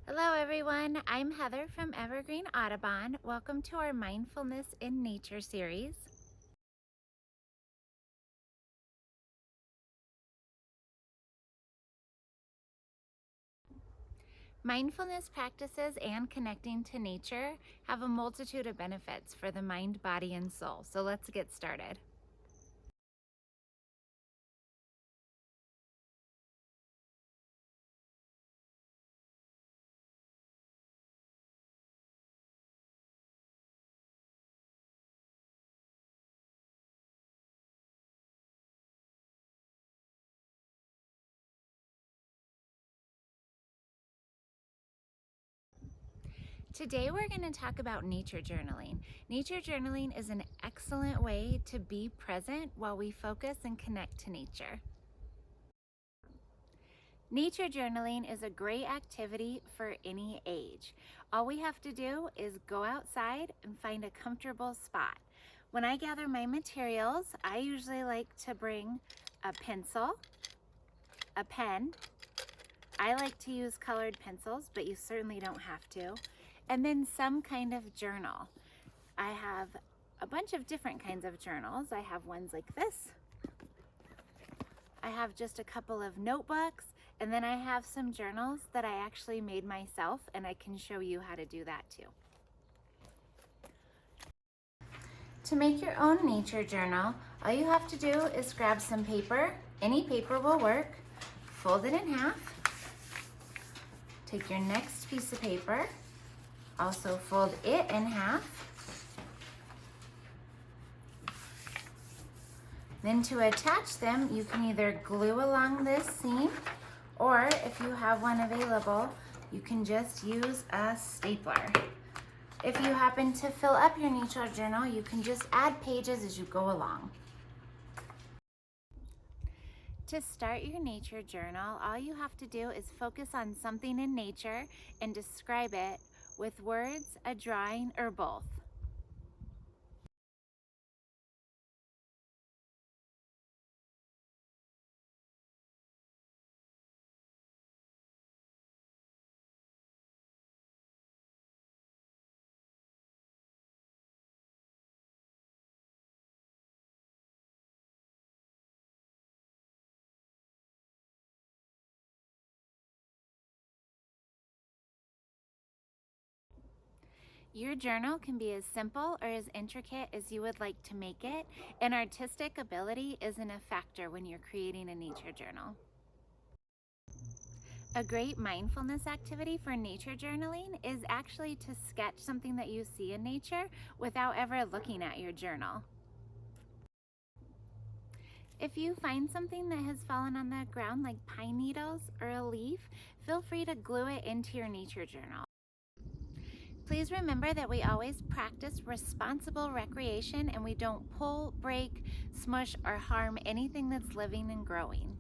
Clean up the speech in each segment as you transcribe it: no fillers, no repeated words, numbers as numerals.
Hello everyone, I'm Heather from Evergreen Audubon. Welcome to our Mindfulness in Nature series. Mindfulness practices and connecting to nature have a multitude of benefits for the mind, body, and soul. So let's get started. Today we're going to talk about nature journaling. Nature journaling is an excellent way to be present while we focus and connect to nature. Nature journaling is a great activity for any age. All we have to do is go outside and find a comfortable spot. When I gather my materials, I usually like to bring a pencil, a pen. I like to use colored pencils, but you certainly don't have to. And then some kind of journal. I have a bunch of different kinds of journals. I have ones like this. I have just a couple of notebooks, and then I have some journals that I actually made myself, and I can show you how to do that too. To make your own nature journal, all you have to do is grab some paper. Any paper will work. Fold it in half. Take your next piece of paper. Also fold it in half. Then to attach them, you can either glue along this seam, or if you have one available, you can just use a stapler. If you happen to fill up your nature journal, you can just add pages as you go along. To start your nature journal, all you have to do is focus on something in nature and describe it with words, a drawing, or both. Your journal can be as simple or as intricate as you would like to make it, and artistic ability isn't a factor when you're creating a nature journal. A great mindfulness activity for nature journaling is actually to sketch something that you see in nature without ever looking at your journal. If you find something that has fallen on the ground like pine needles or a leaf, feel free to glue it into your nature journal. Please remember that we always practice responsible recreation and we don't pull, break, smush, or harm anything that's living and growing.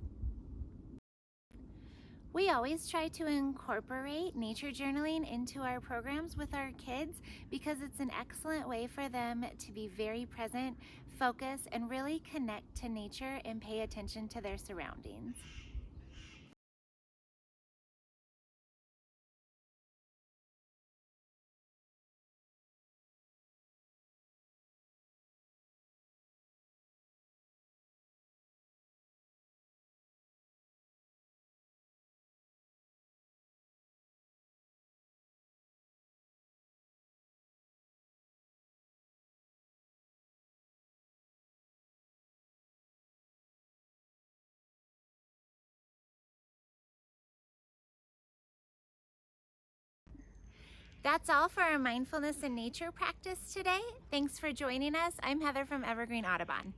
We always try to incorporate nature journaling into our programs with our kids because it's an excellent way for them to be very present, focus, and really connect to nature and pay attention to their surroundings. That's all for our mindfulness and nature practice today. Thanks for joining us. I'm Heather from Evergreen Audubon.